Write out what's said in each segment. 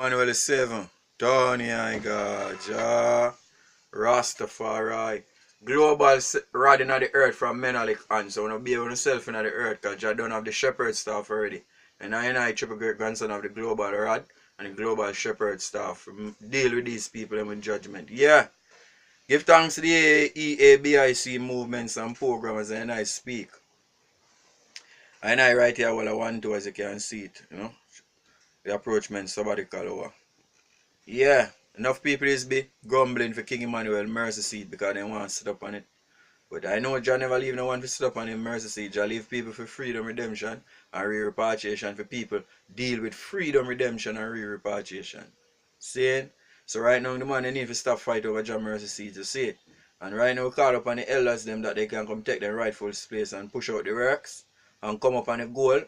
Emmanuel 7. Tony, I got Jah, Rastafari. Global rod in the earth from Menelik and so don't be yourself in the earth because Jah don't have the shepherd staff already. And I triple great grandson of the global rod and the global shepherd staff. Deal with these people and with judgment. Yeah. Give thanks to the EABIC movements and programs and I speak. And I right here what I want to as you can see it, you know. The approachment sabbatical over. Yeah, enough people is be grumbling for King Emmanuel mercy seat because they want to sit up on it. But I know Jah never leave no one to sit up on him mercy seat. Jah leave people for freedom, redemption, and re-repatriation for people. Deal with freedom, redemption, and re-repatriation. See? So right now the man they need to stop fight over Jah mercy seat, you see it. And right now we call upon the elders them that they can come take their rightful space and push out the works and come up on the goal.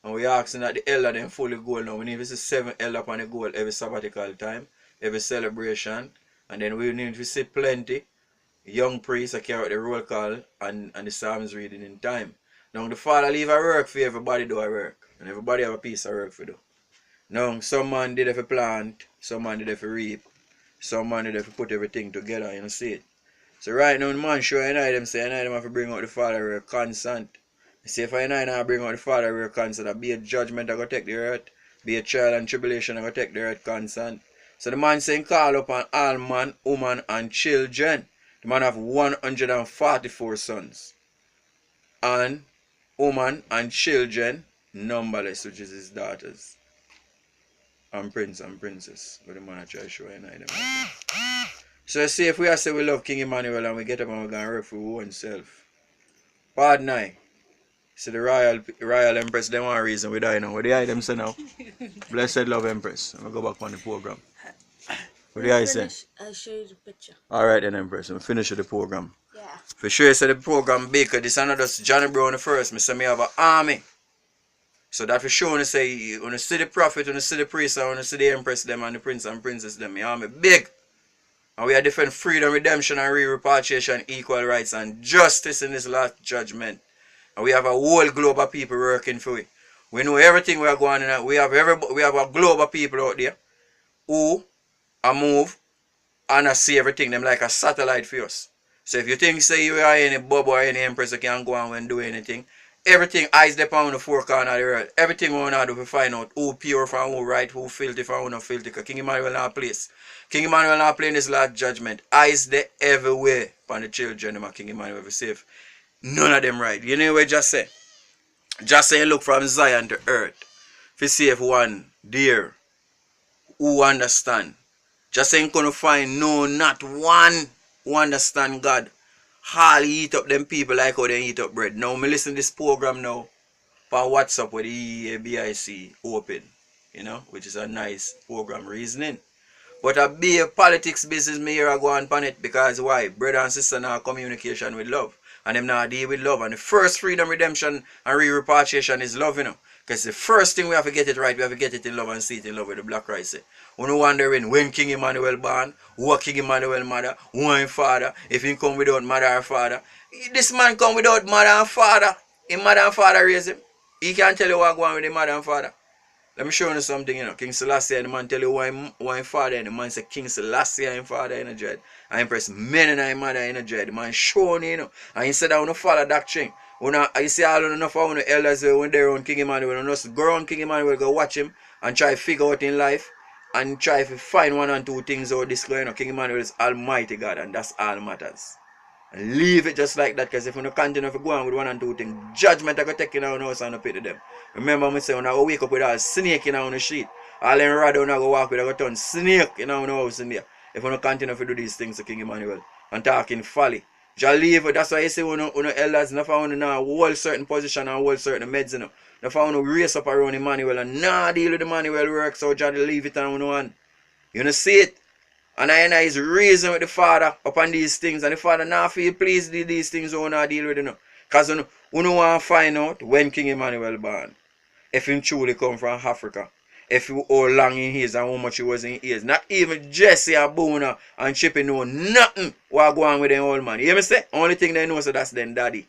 And we asking that the elder them fully goal now. We need to see 7 elder upon the goal every sabbatical time, every celebration. And then we need to see plenty young priests that carry out the roll call and the Psalms reading in time. Now the Father leave a work for everybody do a work. And everybody have a piece of work for do. Now some man did it for plant, some man did it for reap, some man did it for put everything together, you see it. So right now the man show and I them say and I them have to bring out the Father work constant. See if I now bring out the Father work constant, be a judgment that go take the earth, be a trial and tribulation that go take the earth constant. So the man saying call upon all man, woman and children. The man have 144 sons. And woman and children numberless, which is his daughters. And prince and princess. But the man I try to show you them. So see if we say we love King Emmanuel and we get up and we're going to work for our own self. Pardon I. See the royal empress, them one reason we die now. What the eye them say now? Blessed love empress. I'm going to go back on the program. What the eye say? I'll show you the picture. Alright then empress, I'm finish with the program. Yeah. For sure you say the program big, this is not just Johnny Brown1st. I say me have an army. So that for sure when you say, when you see the prophet, when you see the priest, and when you see the empress them and the prince and princess them, my army big. And we are defend freedom, redemption and re-repatriation, equal rights and justice in this last judgment. And we have a whole globe of people working for it. We know everything we are going on. We have a globe of people out there who are move and I see everything them like a satellite for us. So if you think say you are any bubble or any empress that can go on and do anything, everything eyes depend on the four corners of the world. Everything we want to do to find out who pure from who right, who filthy from who not filthy. Because King Emmanuel not place. King Emmanuel not playing this last judgment. Eyes there everywhere upon the children of King Emmanuel be safe. None of them right. You know what just say? Just say look from Zion to earth. If you save one dear who understand. Just saying gonna find no not one who understand God. All eat up them people like how they eat up bread. Now me listen to this program now on WhatsApp with the EABIC open. You know, which is a nice program reasoning. But a big politics business me here I go on pan it because why? Brother and sister now communication with love. And them now deal with love. And the first freedom, redemption, and re-repatriation is love, you know. Because the first thing we have to get it right, we have to get it in love and see it in love with the black rice. When you wondering when King Emmanuel born, who King Emmanuel mother, who his father, if he come without mother or father. This man come without mother and father. His mother and father raise him. He can't tell you what going with his mother and father. Let me show you something, you know. King Selassie and the man tell you why his father and the man say King Selassie and his father in a dread. And he press men and his mother in a dread. The man showing you know. And he said that when you follow doctrine. When you see all enough of the elders when they're on King Emmanuel, and just go on King Emmanuel, go watch him and try to figure out in life and try to find one and two things out this going on. King Emmanuel is Almighty God and that's all matters. And leave it just like that because if you don't continue to go on with one and two things, judgment I go take in our house and pay to them. Remember me say when I go wake up with a snake in our sheet, all them rather when I go walk with I go turn snake in our house in there. If you don't continue to do these things to King Emmanuel and talking folly. Just leave it. That's why you say when elders not found in a whole certain position and whole certain meds, you know. They found to race up around Emmanuel and not deal with Emmanuel work, so just leave it on one. You know see it? And I is reason with the Father upon these things, and the Father now feel pleased with these things we not deal with, you know. Because you know want to find out when King Emmanuel born. If he truly come from Africa. If you how long in his and how much he was in his. Not even Jesse and Boona and Chippy know nothing what go on with them old man. You hear me say? Only thing they know is that's them daddy.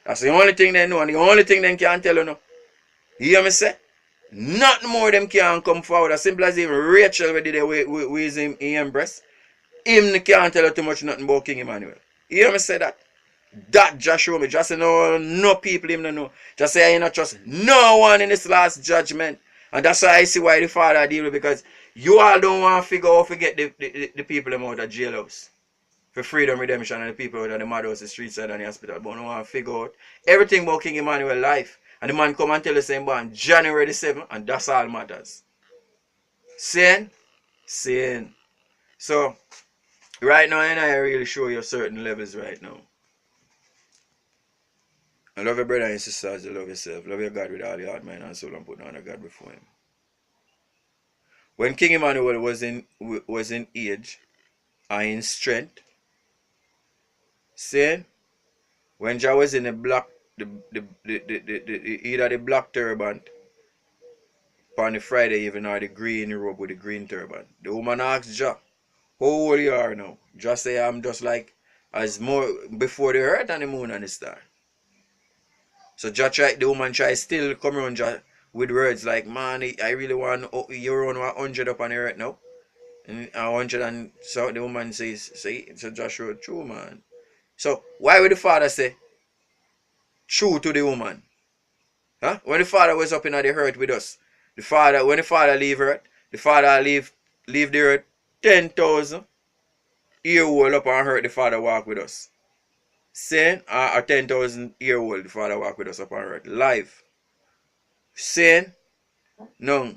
That's the only thing they know and the only thing they can tell you now. You hear me say? Nothing more them can come forward. As simple as even Rachel we did it with him in embrace. Him can't tell her too much nothing about King Emmanuel. You hear me say that? That just show me. Just say no people him no know. Just say I not trust no one in this last judgment. And that's why I see why the Father deal with, because you all don't want to figure out to get the people them out of jailhouse. For freedom, redemption, and the people out of the madhouse, the street side, and the hospital. But don't want to figure out everything about King Emmanuel life. And the man come and tell us him born January the 7th, and that's all matters. Saying? So, right now, and I really show you certain levels right now. I love your brother and sisters, you love yourself. Love your God with all your heart, mind, and soul, and put on a God before him. When King Emmanuel was in age and in strength, saying, when Jah was in the black, either the black turban on the Friday even or the green robe with the green turban, the woman asked Jah, how old you are now? Jah say, I'm just like as more before the earth and the moon and the star. So the woman try still come around Jah with words like, man, I really want you run 100 up on the earth now. And 100, and so the woman says, see, so Joshua, true man. So why would the Father say true to the woman? Huh? When the Father was up in the earth with us, when the Father leave earth, the Father leave the earth 10,000 year old up on earth, the Father walk with us. Saying, or 10,000 year old, the Father walk with us up on earth. Live. Saying, no.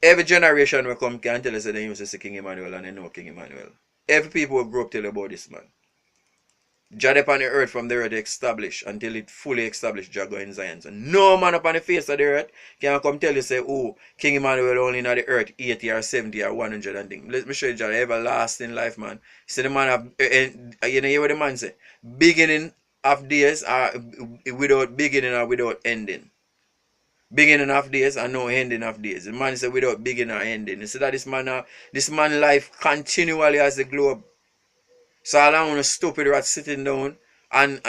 Every generation will come can tell us that they used to see King Emmanuel and they know King Emmanuel. Every people will grow up tell about this man. Jah upon the earth from the earth established until it fully established Jah go in Zion. So no man upon the face of the earth can come tell you say, oh, King Emmanuel only in the earth 80 or 70 or 100 and things. Let me show you Jah everlasting life, man. See the man have, you know what the man say? Beginning of days are without beginning or without ending. Beginning of days and no ending of days. The man said without beginning or ending. You see that this man life continually as a globe. So all I want to stupid rat sitting down and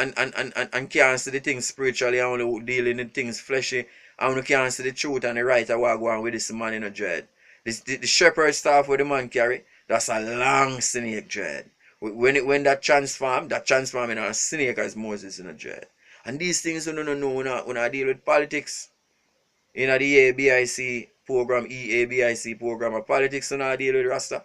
can't see the things spiritually. I want to deal in the things fleshy. I want to can't see the truth and the right of what go on with this man in a dread. The shepherd staff with the man carry, that's a long snake dread. When that transform in a snake as Moses in a dread. And these things you don't know when I deal with politics. In the EABIC program, EABIC program of politics, and I deal with Rasta.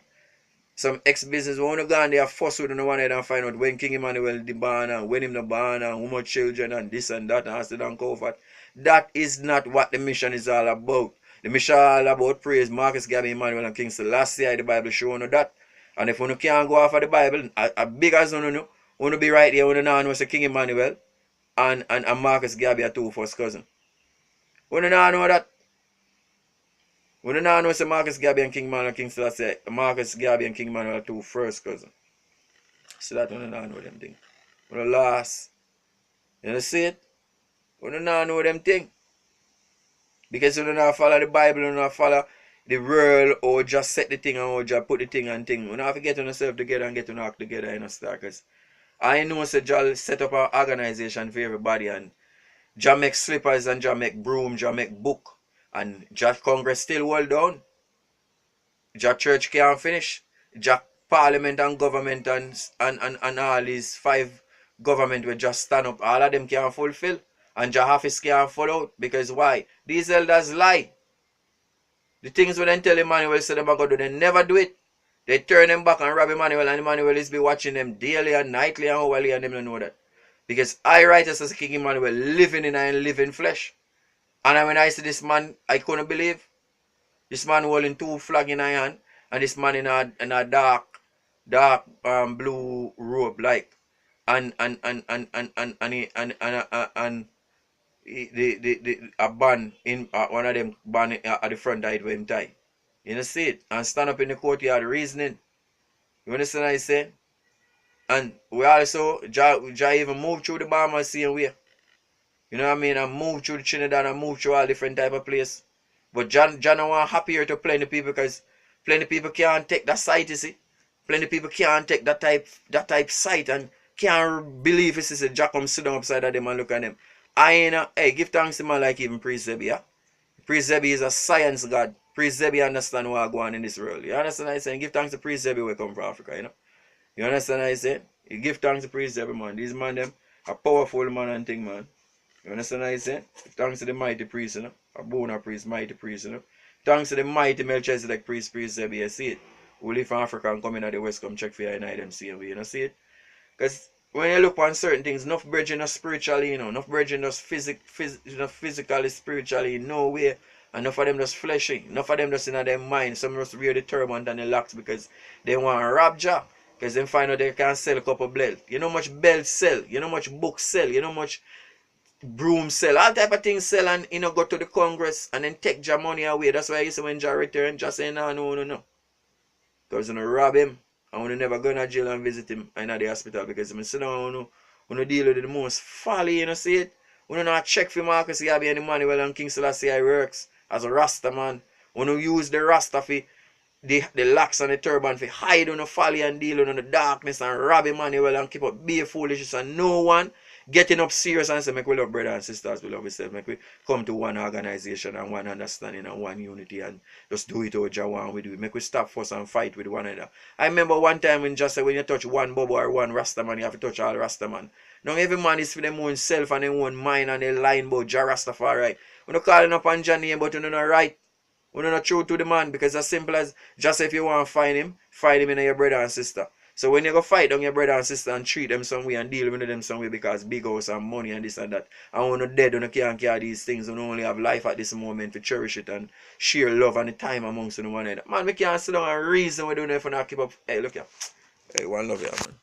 Some ex-business want to go and they are forced with the one head and find out when King Emmanuel the born and when him the born and how much children and this and that and acid and comfort. That is not what the mission is all about. The mission is all about praise Marcus, Gabby, Emmanuel and King Selassie. The Bible show you that. And if you can't go off of the Bible, as big as you know, you be right there when you know say King Emmanuel and Marcus Gabby are two first cousins. When you know that. When you know say Marcus Gabby and King Emmanuel and King Selassie, Marcus Gabby and King Emmanuel are two first cousins. So that when you know them things. When you last. You see it? When you know them things. Because you don't follow the Bible, you don't follow the world or just set the thing and or just put the thing and thing. You don't have to get yourself together and get to act together in a star. Because I know say Jah set up an organization for everybody and Jah make slippers and Jah make broom, Jah make book. And Jah Congress still hold down. Jah church can't finish. Jah parliament and government and all these 5 government will just stand up. All of them can't fulfill. And Jah office can't fall out. Because why? These elders lie. The things when they tell Emmanuel say them are going to do, they never do it. They turn them back and rob Emmanuel and Emmanuel is be watching them daily and nightly and hourly and them don't know that. Because I righteous as King Emmanuel living in and living flesh. And when I see this man, I couldn't believe. This man holding 2 flags in his hand, and this man in a dark blue robe like, and a band in one of them band at the front of him tie. You know see it, and stand up in the courtyard reasoning. You understand what I say? And we also Jah even move through the Bahamas same way. You know what I mean? And move through Trinidad and move through all different type of place. But John want happier to plenty people because plenty people can't take that sight, you see. Plenty people can't take that type sight and can't believe this is a Jah come sit down upside of them and look at them. Hey, give thanks to man like even Priest Zebi, yeah? Priest Zebi is a science god. Priest Zebi understand what going on in this world. You understand what I'm saying? Give thanks to Priest Zebi where come from Africa, you know? You understand what I'm saying? You give thanks to Priest Zebi, man. These man them a powerful man and thing, man. You understand what I'm saying? Thanks to the mighty priest, you know? A bona priest, mighty priest, you know? Thanks to the mighty Melchizedek priest, Priest Zebi, you see it? Who live from Africa and come in at the West, come check for you and I them see you know, see it? Because when you look on certain things, enough bridging us spiritually, you know, enough bridging us physically, spiritually, no way. Enough of them just fleshy. Enough of them just in their mind. Some just wear the turban and the locks because they want to rob Jah. Because they find out they can sell a couple belts. You know how much belts sell. You know how much books sell. You know how much broom sell. All type of things sell and you know go to the Congress and then take Jah money away. That's why you say when Jah return, just say no. Because you know rob him. I want to never go to jail and visit him in the hospital because I sit down when deal with the most folly, you know, see it? When not check for Marcus, he have any money well and King Selassie works as a Rasta man. When you use the Rasta for the locks and the turban for hide on the folly and deal on the darkness and rob him money well and keep up be foolishness and no one getting up serious and say, make we love brothers and sisters, we love ourselves, make we come to one organization and one understanding and one unity and just do it how Jah want we do it. Make we stop fuss and fight with one another. I remember one time when just said when you touch one bubble or one Rasta man, you have to touch all Rasta man. Now every man is for them own self and their own mind and they line about Jah Rastafari. We're not calling up on Jah name, but we're not right. We're not true to the man because as simple as just if you want to find him in your brother and sister. So when you go fight on your brother and sister and treat them some way and deal with them some way because big house and money and this and that. And when you're dead, you can't carry these things. You only have life at this moment to cherish it and share love and the time amongst one another. Man, we can't sit down and reason we don't know if we not keep up. Hey, look here. Hey, one love here, man.